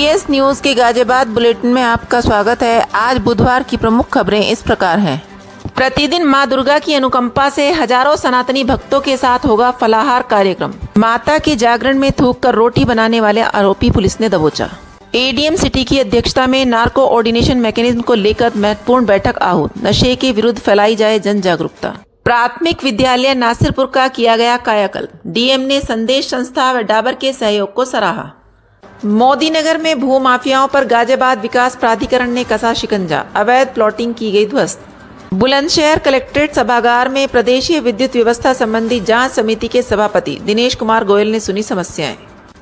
GS news के Ghaziabad bulletin में आपका स्वागत है। आज बुधवार की प्रमुख खबरें इस प्रकार हैं। प्रतिदिन मां दुर्गा की अनुकंपा से हजारों सनातनी भक्तों के साथ होगा फलाहार कार्यक्रम। माता के जागरण में थूक कर रोटी बनाने वाले आरोपी पुलिस ने दबोचा। ADM सिटी की अध्यक्षता में नार्को ऑर्डिनेशन मैकेनिज्म को लेकर महत्वपूर्ण बैठक आहूत। नशे के विरुद्ध फैलाई जाए जन जागरूकता। प्राथमिक विद्यालय नासिरपुर का किया गया कायाकल्प। DM ने संदेश संस्था व डाबर के सहयोग को सराहा। मोदी नगर में भू माफियाओं पर गाजियाबाद विकास प्राधिकरण ने कसा शिकंजा। अवैध प्लॉटिंग की गई ध्वस्त। बुलंदशहर कलेक्ट्रेट सभागार में प्रदेशीय विद्युत व्यवस्था संबंधी जांच समिति के सभापति दिनेश कुमार गोयल ने सुनी समस्याएं।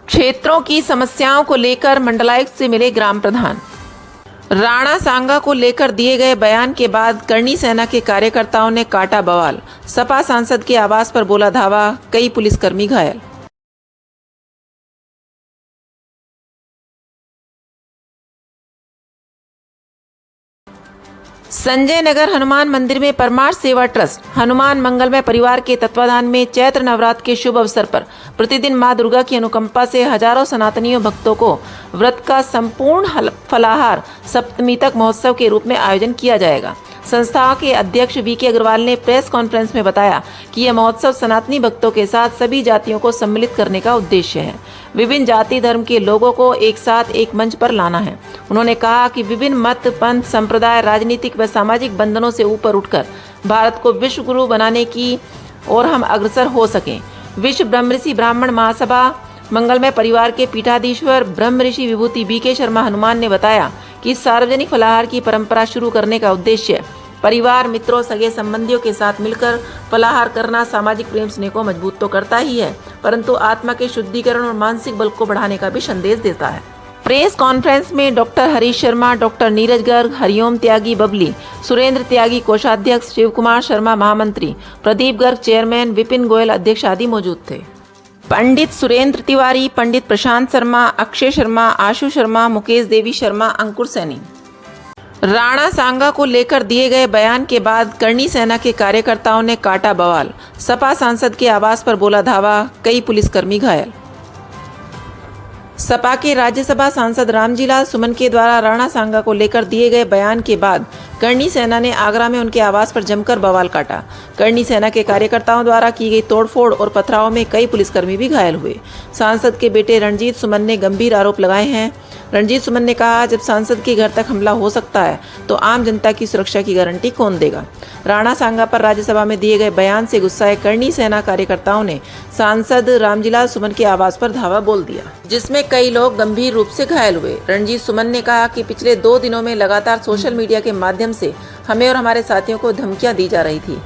क्षेत्रों की समस्याओं को लेकर मंडलायुक्त से मिले ग्राम प्रधान। राणा सांगा को लेकर दिए गए बयान के बाद करणी सेना के कार्यकर्ताओं ने काटा बवाल। सपा सांसद के आवास पर बोला धावा, कई पुलिसकर्मी घायल। संजय नगर हनुमान मंदिर में परमार्थ सेवा ट्रस्ट हनुमान मंगलमय परिवार के तत्वाधान में चैत्र नवरात्र के शुभ अवसर पर प्रतिदिन मां दुर्गा की अनुकंपा से हजारों सनातनियों भक्तों को व्रत का संपूर्ण फलाहार सप्तमी तक महोत्सव के रूप में आयोजन किया जाएगा। संस्था के अध्यक्ष VK अग्रवाल ने प्रेस कॉन्फ्रेंस में बताया कि यह महोत्सव सनातनी भक्तों के साथ सभी जातियों को सम्मिलित करने का उद्देश्य है। विभिन्न जाति धर्म के लोगों को एक साथ एक मंच पर लाना है। उन्होंने कहा कि विभिन्न मत, पंथ, संप्रदाय, राजनीतिक व सामाजिक बंधनों से ऊपर उठकर भारत को विश्व गुरु बनाने की ओर हम अग्रसर हो सकें। विश्व ब्रह्मऋषि ब्राह्मण महासभा मंगलमय परिवार के पीठाधीश्वर ब्रह्म ऋषि विभूति BK शर्मा हनुमान ने बताया कि सार्वजनिक फलाहार की परंपरा शुरू करने का उद्देश्य परिवार, मित्रों, सगे संबंधियों के साथ मिलकर फलाहार करना सामाजिक प्रेम स्नेह को मजबूत तो करता ही है, परंतु आत्मा के शुद्धिकरण और मानसिक बल को बढ़ाने का भी संदेश देता है। प्रेस कॉन्फ्रेंस में डॉक्टर हरीश शर्मा, डॉक्टर नीरज गर्ग, हरिओम त्यागी बबली, सुरेंद्र त्यागी कोषाध्यक्ष, शिव कुमार शर्मा महामंत्री, प्रदीप गर्ग चेयरमैन, विपिन गोयल अध्यक्ष आदि मौजूद थे। पंडित सुरेंद्र तिवारी, पंडित प्रशांत शर्मा, अक्षय शर्मा, आशु शर्मा, मुकेश देवी शर्मा, अंकुर सैनी। राणा सांगा को लेकर दिए गए बयान के बाद करणी सेना के कार्यकर्ताओं ने काटा बवाल। सपा सांसद के आवास पर बोला धावा, कई पुलिसकर्मी घायल। सपा के राज्यसभा सांसद रामजीलाल सुमन के द्वारा राणा सांगा को लेकर दिए गए बयान के बाद करणी सेना ने आगरा में उनके आवास पर जमकर बवाल काटा। करणी सेना के कार्यकर्ताओं द्वारा की गई तोड़फोड़ और पथराव में कई पुलिसकर्मी भी घायल हुए। सांसद के बेटे रणजीत सुमन ने गंभीर आरोप लगाए हैं। रणजीत सुमन ने कहा, जब सांसद के घर तक हमला हो सकता है तो आम जनता की सुरक्षा की गारंटी कौन देगा। राणा सांगा पर राज्यसभा में दिए गए बयान से गुस्साए करणी सेना कार्यकर्ताओं ने सांसद रामजीलाल सुमन के आवास पर धावा बोल दिया, जिसमें कई लोग गंभीर रूप से घायल हुए। रणजीत सुमन ने कहा कि पिछले 2 दिनों में लगातार सोशल मीडिया के माध्यम से हमें और हमारे साथियों को धमकियां दी जा रही थी।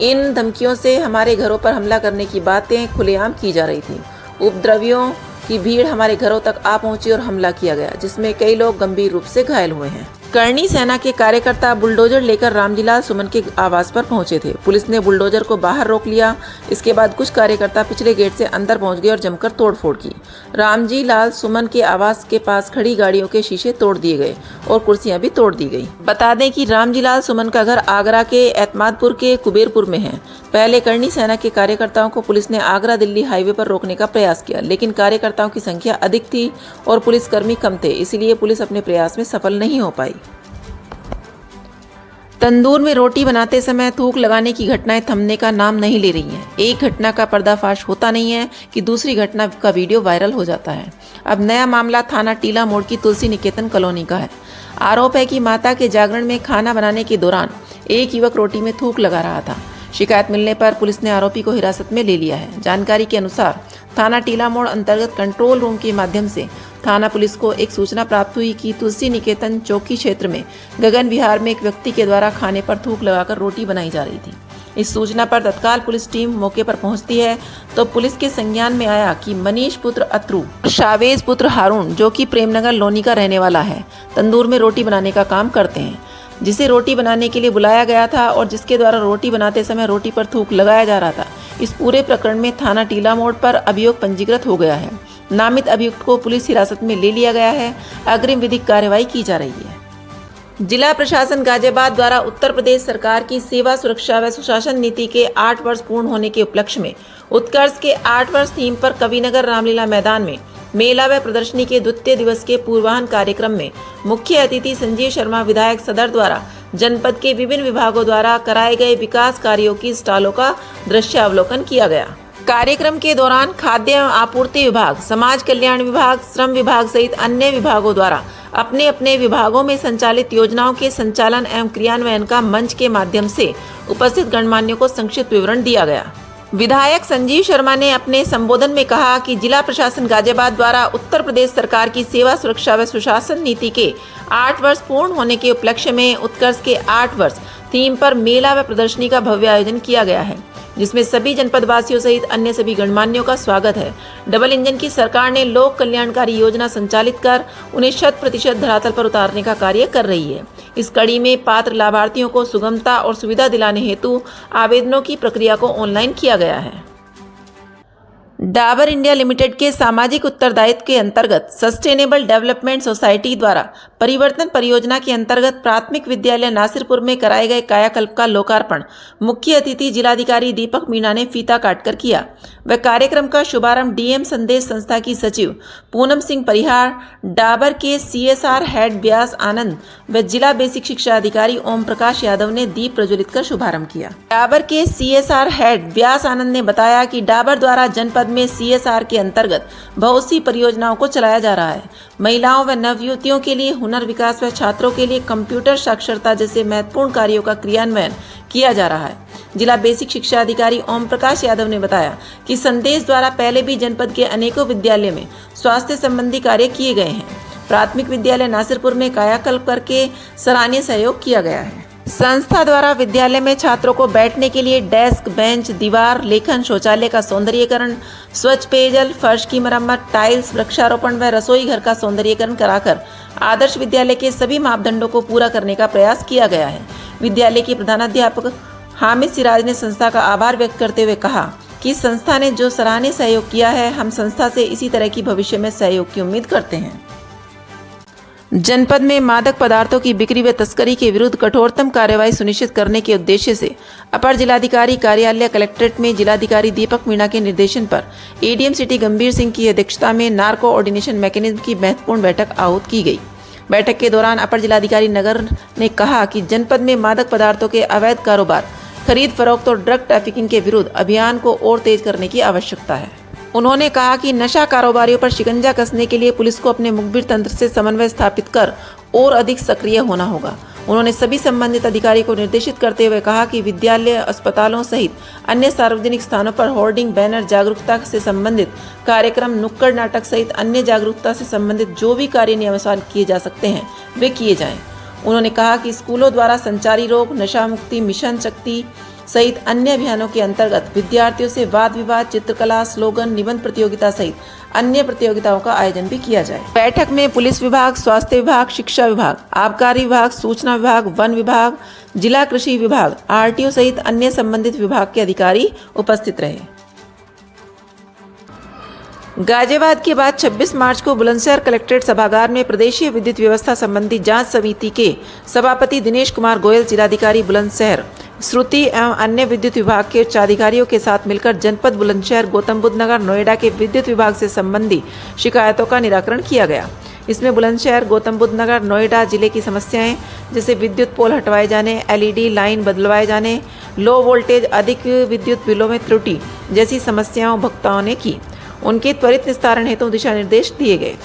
इन धमकियों से हमारे घरों पर हमला करने की बातें खुलेआम की जा रही थी। उपद्रवियों की भीड़ हमारे घरों तक आ पहुंची और हमला किया गया, जिसमें कई लोग गंभीर रूप से घायल हुए हैं। करणी सेना के कार्यकर्ता बुलडोजर लेकर रामजीलाल सुमन के आवास पर पहुंचे थे। पुलिस ने बुलडोजर को बाहर रोक लिया। इसके बाद कुछ कार्यकर्ता पिछले गेट से अंदर पहुंच गए और जमकर तोड़फोड़ की। रामजीलाल सुमन के आवास के पास खड़ी गाड़ियों के शीशे तोड़ दिए गए और कुर्सियां भी तोड़ दी गई। बता दें कि रामजीलाल सुमन का घर आगरा के एतमादपुर के कुबेरपुर में है। पहले करणी सेना के कार्यकर्ताओं को पुलिस ने आगरा दिल्ली हाईवे पर रोकने का प्रयास किया, लेकिन कार्यकर्ताओं की संख्या अधिक थी और पुलिसकर्मी कम थे, इसलिए पुलिस अपने प्रयास में सफल नहीं हो पाई। तंदूर में रोटी बनाते समय थूक लगाने की घटनाएं थमने का नाम नहीं ले रही हैं। एक घटना का पर्दाफाश होता नहीं है कि दूसरी घटना का वीडियो वायरल हो जाता है। अब नया मामला थाना टीला मोड़ की तुलसी निकेतन कॉलोनी का है। आरोप है कि माता के जागरण में खाना बनाने के दौरान एक युवक रोटी में थूक लगा रहा था। शिकायत मिलने पर पुलिस ने आरोपी को हिरासत में ले लिया है। जानकारी के अनुसार थाना टीला मोड़ अंतर्गत कंट्रोल रूम के माध्यम से थाना पुलिस को एक सूचना प्राप्त हुई कि तुलसी निकेतन चौकी क्षेत्र में गगन विहार में एक व्यक्ति के द्वारा खाने पर थूक लगाकर रोटी बनाई जा रही थी। इस सूचना पर तत्काल पुलिस टीम मौके पर पहुंचती है तो पुलिस के संज्ञान में आया कि मनीष पुत्र अत्रू, शावेज पुत्र हारून, जो कि प्रेमनगर लोनी का रहने वाला है, तंदूर में रोटी बनाने का काम करते हैं, जिसे रोटी बनाने के लिए बुलाया गया था और जिसके द्वारा रोटी बनाते समय रोटी पर थूक लगाया जा रहा था। इस पूरे प्रकरण में थाना टीला मोड़ पर अभियोग पंजीकृत हो गया है। नामित अभियुक्त को पुलिस हिरासत में ले लिया गया है। अग्रिम विधिक कार्रवाई की जा रही है। जिला प्रशासन गाजियाबाद द्वारा उत्तर प्रदेश सरकार की सेवा, सुरक्षा व सुशासन नीति के 8 वर्ष पूर्ण होने के उपलक्ष्य में उत्कर्ष के 8 वर्ष थीम पर कविनगर रामलीला मैदान में मेला व प्रदर्शनी के द्वितीय दिवस के पूर्वाहन कार्यक्रम में मुख्य अतिथि संजीव शर्मा विधायक सदर द्वारा जनपद के विभिन्न विभागों द्वारा कराए गए विकास कार्यों की स्टॉलों का दृश्यावलोकन किया गया। कार्यक्रम के दौरान खाद्य एवं आपूर्ति विभाग, समाज कल्याण विभाग, श्रम विभाग सहित अन्य विभागों द्वारा अपने अपने विभागों में संचालित योजनाओं के संचालन एवं क्रियान्वयन का मंच के माध्यम से उपस्थित गणमान्यों को संक्षिप्त विवरण दिया गया। विधायक संजीव शर्मा ने अपने संबोधन में कहा कि जिला प्रशासन गाजियाबाद द्वारा उत्तर प्रदेश सरकार की सेवा सुरक्षा व सुशासन नीति के 8 वर्ष पूर्ण होने के उपलक्ष्य में उत्कर्ष के 8 वर्ष थीम पर मेला व प्रदर्शनी का भव्य आयोजन किया गया है, जिसमें सभी जनपद वासियों सहित अन्य सभी गणमान्यों का स्वागत है। डबल इंजन की सरकार ने लोक कल्याणकारी योजना संचालित कर उन्हें 100% धरातल पर उतारने का कार्य कर रही है। इस कड़ी में पात्र लाभार्थियों को सुगमता और सुविधा दिलाने हेतु आवेदनों की प्रक्रिया को ऑनलाइन किया गया है। डाबर इंडिया लिमिटेड के सामाजिक उत्तरदायित्व के अंतर्गत सस्टेनेबल डेवलपमेंट सोसाइटी द्वारा परिवर्तन परियोजना के अंतर्गत प्राथमिक विद्यालय नासिरपुर में कराए गए कायाकल्प का लोकार्पण मुख्य अतिथि जिलाधिकारी दीपक मीणा ने फीता काटकर किया। वह कार्यक्रम का शुभारंभ डीएम संदेश संस्था की सचिव पूनम सिंह परिहार, डाबर के CSR हेड व्यास आनंद व जिला बेसिक शिक्षा अधिकारी ओम प्रकाश यादव ने दीप प्रज्वलित कर शुभारंभ किया। डाबर के CSR हेड व्यास आनंद ने बताया कि डाबर द्वारा जनपद में CSR के अंतर्गत बहुत सी परियोजनाओं को चलाया जा रहा है। महिलाओं व नवयुवतियों के लिए हुनर विकास व छात्रों के लिए कंप्यूटर साक्षरता जैसे महत्वपूर्ण कार्यों का क्रियान्वयन किया जा रहा है। जिला बेसिक शिक्षा अधिकारी ओम प्रकाश यादव ने बताया कि संदेश द्वारा पहले भी जनपद के अनेकों विद्यालयों में स्वास्थ्य संबंधी कार्य किए गए हैं। प्राथमिक विद्यालय नासिरपुर में कायाकल्प करके सराहनीय सहयोग किया गया है। संस्था द्वारा विद्यालय में छात्रों को बैठने के लिए डेस्क, बेंच, दीवार लेखन, शौचालय का सौंदर्यीकरण, स्वच्छ पेयजल, फर्श की मरम्मत, टाइल्स, वृक्षारोपण व रसोई घर का सौंदर्यीकरण कराकर आदर्श विद्यालय के सभी मापदंडों को पूरा करने का प्रयास किया गया है। विद्यालय की प्रधानाध्यापक हामिद सिराज ने संस्था का आभार व्यक्त करते हुए कहा कि संस्था ने जो सराहनीय सहयोग किया है, हम संस्था से इसी तरह की भविष्य में सहयोग की उम्मीद करते हैं। जनपद में मादक पदार्थों की बिक्री व तस्करी के विरुद्ध कठोरतम कार्रवाई सुनिश्चित करने के उद्देश्य से अपर जिलाधिकारी कार्यालय कलेक्ट्रेट में जिलाधिकारी दीपक मीणा के निर्देशन पर ADM सिटी गंभीर सिंह की अध्यक्षता में नार्को ऑर्डिनेशन मैकेनिज्म की महत्वपूर्ण बैठक आहूत की गई। बैठक के दौरान अपर जिलाधिकारी नगर ने कहा कि जनपद में मादक पदार्थों के अवैध कारोबार, खरीद फरोख्त और ड्रग ट्रैफिकिंग के विरुद्ध अभियान को और तेज करने की आवश्यकता है। उन्होंने कहा कि नशा कारोबारियों पर शिकंजा कसने के लिए पुलिस को अपने मुखबिर तंत्र से समन्वय स्थापित कर और अधिक सक्रिय होना होगा। उन्होंने सभी संबंधित अधिकारी को निर्देशित करते हुए कहा कि विद्यालय, अस्पतालों सहित अन्य सार्वजनिक स्थानों पर होर्डिंग, बैनर, जागरूकता से संबंधित कार्यक्रम, नुक्कड़ नाटक सहित अन्य जागरूकता से संबंधित जो भी कार्य नियमानुसार किए जा सकते हैं वे किए जाएं। उन्होंने कहा कि स्कूलों द्वारा संचारी रोग, नशा मुक्ति मिशन शक्ति सहित अन्य अभियानों के अंतर्गत विद्यार्थियों से वाद विवाद, चित्रकला, स्लोगन, निबंध प्रतियोगिता सहित अन्य प्रतियोगिताओं का आयोजन भी किया जाए। बैठक में पुलिस विभाग, स्वास्थ्य विभाग, शिक्षा विभाग, आबकारी विभाग, सूचना विभाग, वन विभाग, जिला कृषि विभाग, RTO सहित अन्य संबंधित विभाग के अधिकारी उपस्थित रहे। गाजियाबाद के बाद 26 मार्च को बुलंदशहर कलेक्ट्रेट सभागार में प्रदेशीय विद्युत व्यवस्था संबंधी जांच समिति के सभापति दिनेश कुमार गोयल, जिलाधिकारी बुलंदशहर, श्रुति एवं अन्य विद्युत विभाग के उच्चाधिकारियों के साथ मिलकर जनपद बुलंदशहर, गौतम बुद्ध नगर, नोएडा के विद्युत विभाग से संबंधी शिकायतों का निराकरण किया गया। इसमें बुलंदशहर, गौतम बुद्ध नगर, नोएडा जिले की समस्याएं जैसे विद्युत पोल हटवाए जाने, LED लाइन बदलवाए जाने, लो वोल्टेज, अधिक विद्युत बिलों में त्रुटि जैसी समस्याओं उपभोक्ताओं ने की। उनके त्वरित निस्तारण हेतु दिशा निर्देश दिए गए।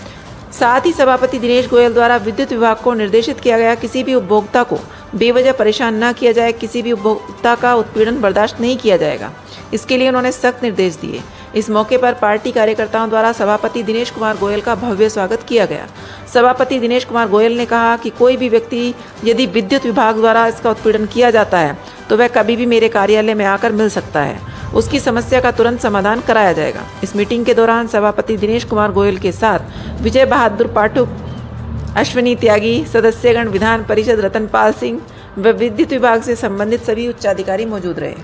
साथ ही सभापति दिनेश गोयल द्वारा विद्युत विभाग को निर्देशित किया गया किसी भी उपभोक्ता को बेवजह परेशान न किया जाए, किसी भी उपभोक्ता का उत्पीड़न बर्दाश्त नहीं किया जाएगा। इसके लिए उन्होंने सख्त निर्देश दिए। इस मौके पर पार्टी कार्यकर्ताओं द्वारा सभापति दिनेश कुमार गोयल का भव्य स्वागत किया गया। सभापति दिनेश कुमार गोयल ने कहा कि कोई भी व्यक्ति यदि विद्युत विभाग द्वारा इसका उत्पीड़न किया जाता है तो वह कभी भी मेरे कार्यालय में आकर मिल सकता है, उसकी समस्या का तुरंत समाधान कराया जाएगा। इस मीटिंग के दौरान सभापति दिनेश कुमार गोयल के साथ विजय बहादुर पाठक, अश्विनी त्यागी, सदस्यगण, विधान परिषद रतनपाल सिंह व विद्युत विभाग से संबंधित सभी उच्चाधिकारी मौजूद रहे।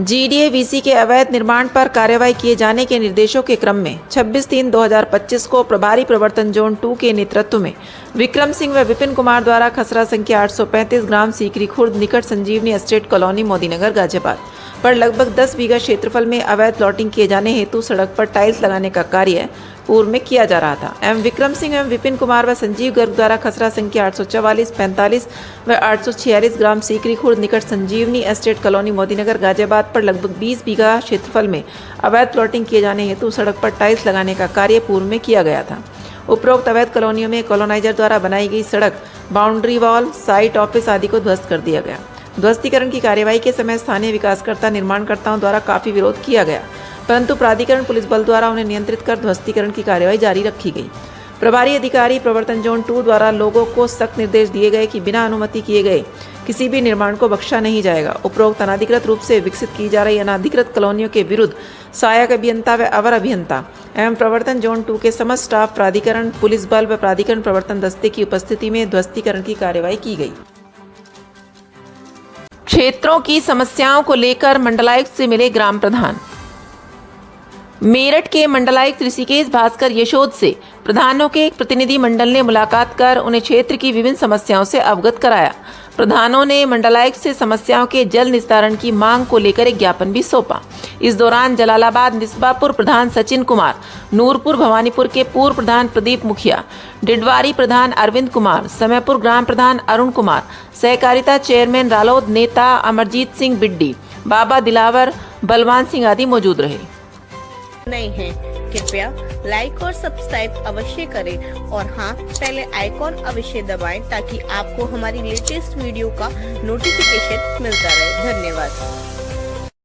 GDA-VC के अवैध निर्माण पर कार्रवाई किए जाने के निर्देशों के क्रम में 26/3/2025 को प्रभारी प्रवर्तन जोन 2 के नेतृत्व में विक्रम सिंह व विपिन कुमार द्वारा खसरा संख्या 835 ग्राम सीकरी खुर्द निकट संजीवनी एस्टेट कॉलोनी मोदीनगर गाजियाबाद पर लगभग 10 बीघा क्षेत्रफल में अवैध प्लॉटिंग किए जाने हेतु सड़क पर टाइल्स लगाने का कार्य पूर्व में किया जा रहा था। एवं विक्रम सिंह एवं विपिन कुमार व संजीव गर्ग द्वारा खसरा संख्या 844, 45 व 846 ग्राम सीकरी खुर्द निकट संजीवनी एस्टेट कॉलोनी मोदीनगर गाजियाबाद पर लगभग 20 बीघा क्षेत्रफल में अवैध प्लॉटिंग किए जाने हेतु सड़क पर टाइल्स लगाने का कार्य पूर्व में किया गया था। उपरोक्त अवैध कॉलोनियों में कॉलोनाइजर द्वारा बनाई गई सड़क, बाउंड्री वॉल, साइट ऑफिस आदि को ध्वस्त कर दिया गया। ध्वस्तीकरण की कार्यवाही के समय स्थानीय विकासकर्ता निर्माणकर्ताओं द्वारा काफी विरोध किया गया, परंतु प्राधिकरण पुलिस बल द्वारा उन्हें नियंत्रित कर ध्वस्तीकरण की कार्यवाही जारी रखी गई। प्रभारी अधिकारी प्रवर्तन जोन 2 द्वारा लोगों को सख्त निर्देश दिए गए कि बिना अनुमति किए गए किसी भी निर्माण को बख्शा नहीं जाएगा। उपरोक्त अनाधिकृत रूप से विकसित की जा रही अनाधिकृत कॉलोनियों के विरुद्ध सहायक अभियंता व अवर अभियंता एवं प्रवर्तन जोन 2 के समस्त स्टाफ, प्राधिकरण पुलिस बल व प्राधिकरण प्रवर्तन दस्ते की उपस्थिति में ध्वस्तीकरण की कार्यवाही की गई। क्षेत्रों की समस्याओं को लेकर मंडलायुक्त से मिले ग्राम प्रधान। मेरठ के मंडलायुक्त ऋषिकेश भास्कर यशोद से प्रधानों के एक प्रतिनिधि मंडल ने मुलाकात कर उन्हें क्षेत्र की विभिन्न समस्याओं से अवगत कराया। प्रधानों ने मंडलायुक्त से समस्याओं के जल्द निस्तारण की मांग को लेकर एक ज्ञापन भी सौंपा। इस दौरान जलालाबाद निस्बापुर प्रधान सचिन कुमार, नूरपुर भवानीपुर के पूर्व प्रधान प्रदीप मुखिया, डिडवारी प्रधान अरविंद कुमार, समयपुर ग्राम प्रधान अरुण कुमार, सहकारिता चेयरमैन रालोद नेता अमरजीत सिंह बिड्डी, बाबा दिलावर, बलवान सिंह आदि मौजूद रहे। नहीं है कृपया लाइक और सब्सक्राइब अवश्य करें और हाँ, पहले आइकॉन अवश्य दबाएं ताकि आपको हमारी लेटेस्ट वीडियो का नोटिफिकेशन मिलता रहे। धन्यवाद।